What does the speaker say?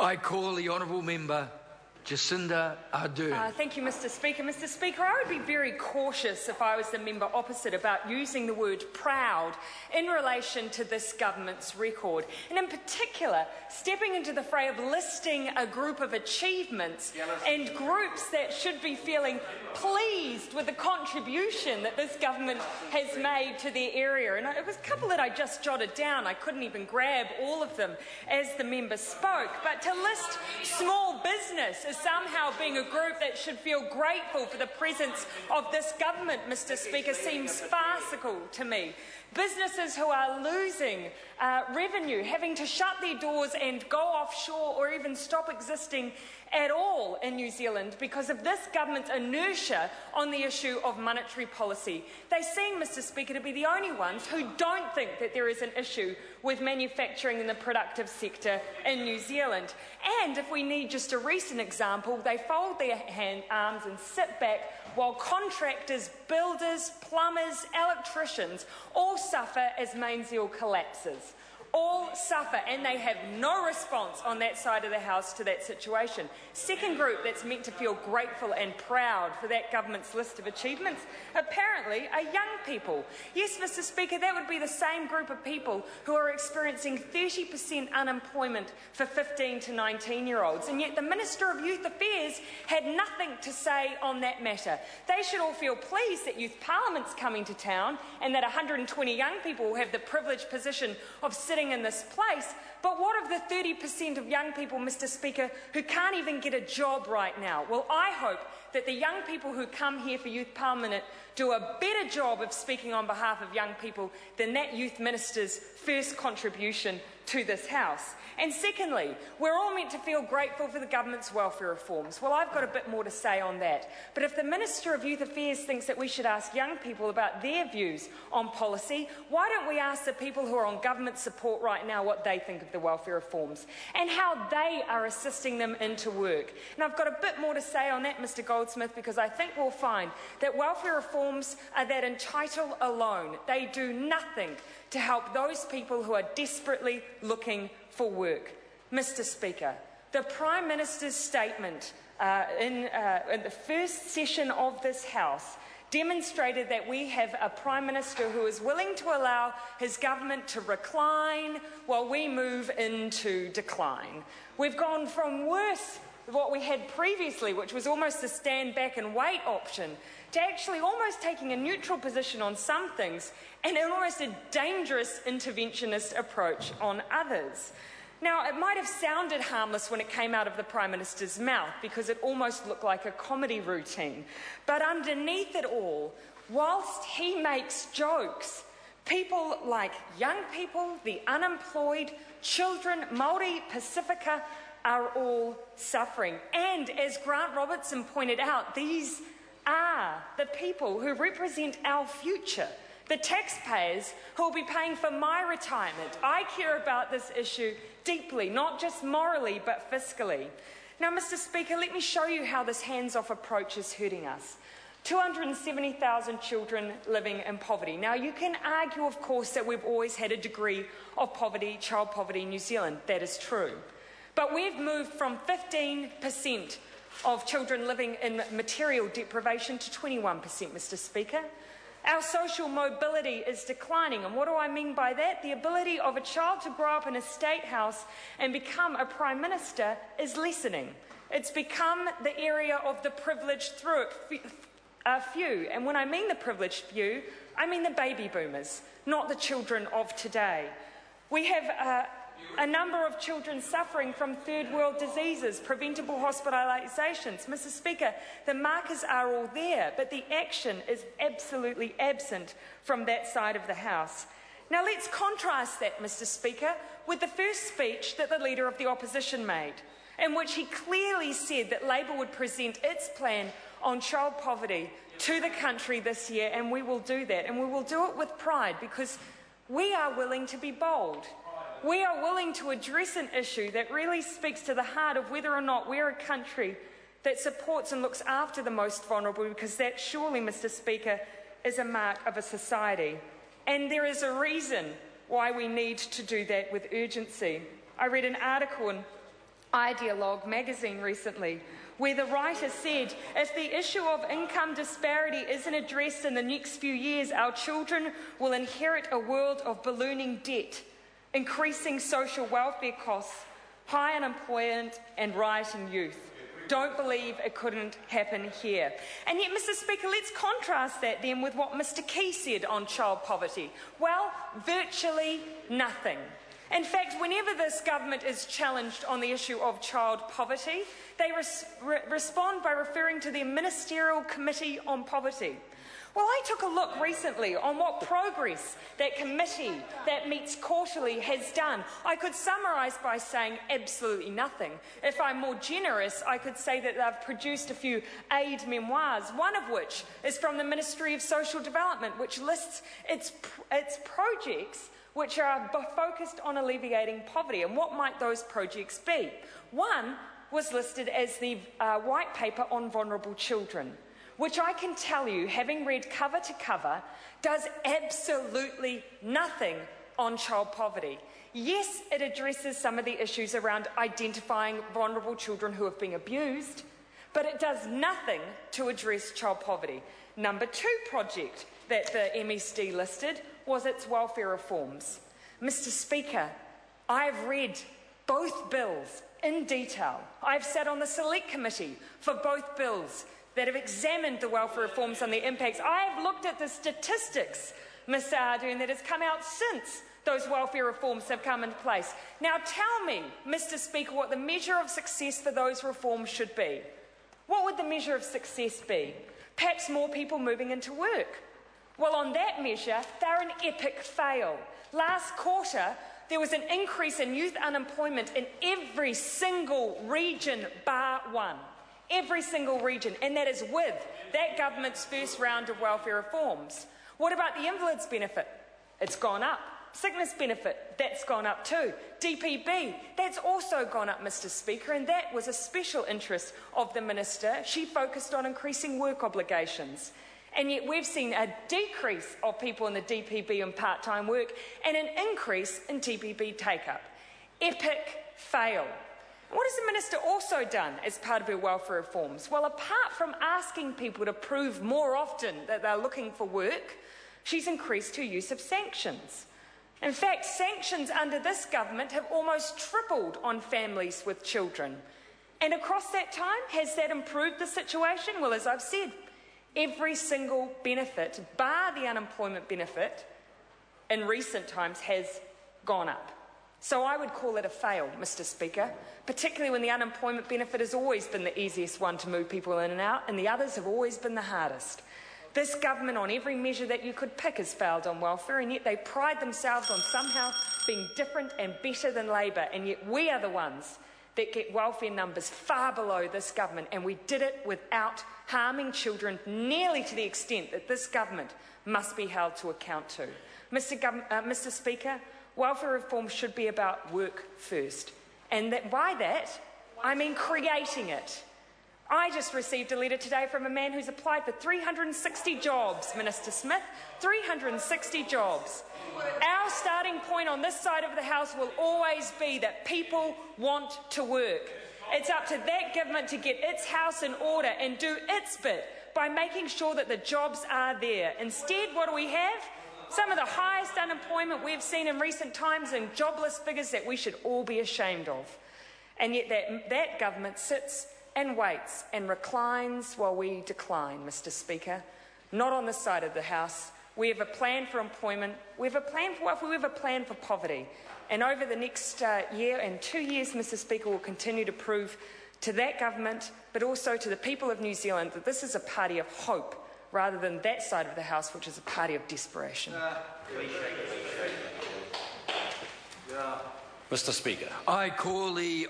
I call the honourable member Jacinda Ardern. Thank you, Mr Speaker. Mr Speaker, I would be very cautious if I was the member opposite about using the word proud in relation to this government's record, and in particular stepping into the fray of listing a group of achievements and groups that should be feeling pleased with the contribution that this government has made to their area. And it was a couple that I just jotted down. I couldn't even grab all of them as the member spoke. But to list small business as somehow being a group that should feel grateful for the presence of this government, Mr Speaker, seems farcical to me. Businesses who are losing revenue, having to shut their doors and go offshore or even stop existing at all in New Zealand because of this government's inertia on the issue of monetary policy. They seem, Mr Speaker, to be the only ones who don't think that there is an issue with manufacturing in the productive sector in New Zealand. And if we need just a recent example, they fold their arms and sit back while contractors, builders, plumbers, electricians all suffer as Mainzeal collapses. All suffer, and they have no response on that side of the house to that situation. Second group that's meant to feel grateful and proud for that government's list of achievements, apparently, are young people. Yes, Mr Speaker, that would be the same group of people who are experiencing 30% unemployment for 15 to 19-year-olds, and yet the Minister of Youth Affairs had nothing to say on that matter. They should all feel pleased that Youth Parliament's coming to town and that 120 young people will have the privileged position of sitting in this place, but what of the 30% of young people, Mr Speaker, who can't even get a job right now? Well, I hope that the young people who come here for Youth Parliament do a better job of speaking on behalf of young people than that Youth Minister's first contribution to this House. And secondly, we're all meant to feel grateful for the government's welfare reforms. Well, I've got a bit more to say on that. But if the Minister of Youth Affairs thinks that we should ask young people about their views on policy, why don't we ask the people who are on government support right now what they think of the welfare reforms and how they are assisting them into work? And I've got a bit more to say on that, Mr Goldsmith, because I think we'll find that welfare reforms are that entitle alone. They do nothing to help those people who are desperately looking for work. Mr Speaker, the Prime Minister's statement in the first session of this House demonstrated that we have a Prime Minister who is willing to allow his government to recline while we move into decline. We've gone from worse than what we had previously, which was almost a stand back and wait option, to actually almost taking a neutral position on some things and almost a dangerous interventionist approach on others. Now, it might have sounded harmless when it came out of the Prime Minister's mouth because it almost looked like a comedy routine. But underneath it all, whilst he makes jokes, people like young people, the unemployed, children, Māori, Pacifica, are all suffering. And as Grant Robertson pointed out, these are the people who represent our future, the taxpayers who will be paying for my retirement. I care about this issue deeply, not just morally, but fiscally. Now, Mr Speaker, let me show you how this hands-off approach is hurting us. 270,000 children living in poverty. Now, you can argue, of course, that we've always had a degree of poverty, child poverty in New Zealand. That is true. But we've moved from 15% of children living in material deprivation to 21%, Mr Speaker. Our social mobility is declining, and what do I mean by that? The ability of a child to grow up in a state house and become a Prime Minister is lessening. It's become the area of the privileged few, and when I mean the privileged few, I mean the baby boomers, not the children of today. We have a number of children suffering from third world diseases, preventable hospitalisations. Mr Speaker, the markers are all there, but the action is absolutely absent from that side of the House. Now let's contrast that, Mr Speaker, with the first speech that the Leader of the Opposition made, in which he clearly said that Labour would present its plan on child poverty to the country this year, and we will do that, and we will do it with pride because we are willing to be bold. We are willing to address an issue that really speaks to the heart of whether or not we're a country that supports and looks after the most vulnerable, because that surely, Mr Speaker, is a mark of a society. And there is a reason why we need to do that with urgency. I read an article in Ideologue magazine recently, where the writer said, if the issue of income disparity isn't addressed in the next few years, our children will inherit a world of ballooning debt, increasing social welfare costs, high unemployment and rioting youth. Don't believe it couldn't happen here. And yet, Mr. Speaker, let's contrast that then with what Mr. Key said on child poverty. Well, virtually nothing. In fact, whenever this government is challenged on the issue of child poverty, they respond by referring to their Ministerial Committee on Poverty. Well, I took a look recently on what progress that committee that meets quarterly has done. I could summarise by saying absolutely nothing. If I'm more generous, I could say that they've produced a few aid memoirs, one of which is from the Ministry of Social Development, which lists its projects which are focused on alleviating poverty. And what might those projects be? One was listed as the white paper on vulnerable children, which I can tell you, having read cover to cover, does absolutely nothing on child poverty. Yes, it addresses some of the issues around identifying vulnerable children who have been abused, but it does nothing to address child poverty. Number two project that the MSD listed was its welfare reforms. Mr. Speaker, I've read both bills in detail. I've sat on the select committee for both bills that have examined the welfare reforms and their impacts. I have looked at the statistics, Mr. Ardern, that has come out since those welfare reforms have come into place. Now tell me, Mr. Speaker, what the measure of success for those reforms should be. What would the measure of success be? Perhaps more people moving into work. Well, on that measure, they're an epic fail. Last quarter, there was an increase in youth unemployment in every single region bar one. Every single region, and that is with that government's first round of welfare reforms. What about the invalid's benefit? It's gone up. Sickness benefit, that's gone up too. DPB, that's also gone up, Mr. Speaker, and that was a special interest of the Minister. She focused on increasing work obligations. And yet we've seen a decrease of people in the DPB and part-time work and an increase in DPB take-up. Epic fail. What has the Minister also done as part of her welfare reforms? Well, apart from asking people to prove more often that they're looking for work, she's increased her use of sanctions. In fact, sanctions under this government have almost tripled on families with children. And across that time, has that improved the situation? Well, as I've said, every single benefit, bar the unemployment benefit, in recent times has gone up. So I would call it a fail, Mr. Speaker, particularly when the unemployment benefit has always been the easiest one to move people in and out, and the others have always been the hardest. This government, on every measure that you could pick, has failed on welfare, and yet they pride themselves on somehow being different and better than Labor, and yet we are the ones that get welfare numbers far below this government, and we did it without harming children nearly to the extent that this government must be held to account to. Mr. Speaker, welfare reform should be about work first, and by that I mean creating it. I just received a letter today from a man who's applied for 360 jobs, Minister Smith, 360 jobs. Our starting point on this side of the House will always be that people want to work. It's up to that government to get its house in order and do its bit by making sure that the jobs are there. Instead, what do we have? Some of the highest unemployment we've seen in recent times and jobless figures that we should all be ashamed of. And yet that government sits and waits and reclines while we decline, Mr. Speaker. Not on this side of the House. We have a plan for employment. We have a plan for wealth. We have a plan for poverty. And over the next year and 2 years, Mr. Speaker, we'll continue to prove to that government, but also to the people of New Zealand, that this is a party of hope rather than that side of the House, which is a party of desperation. Mr. Speaker. I call the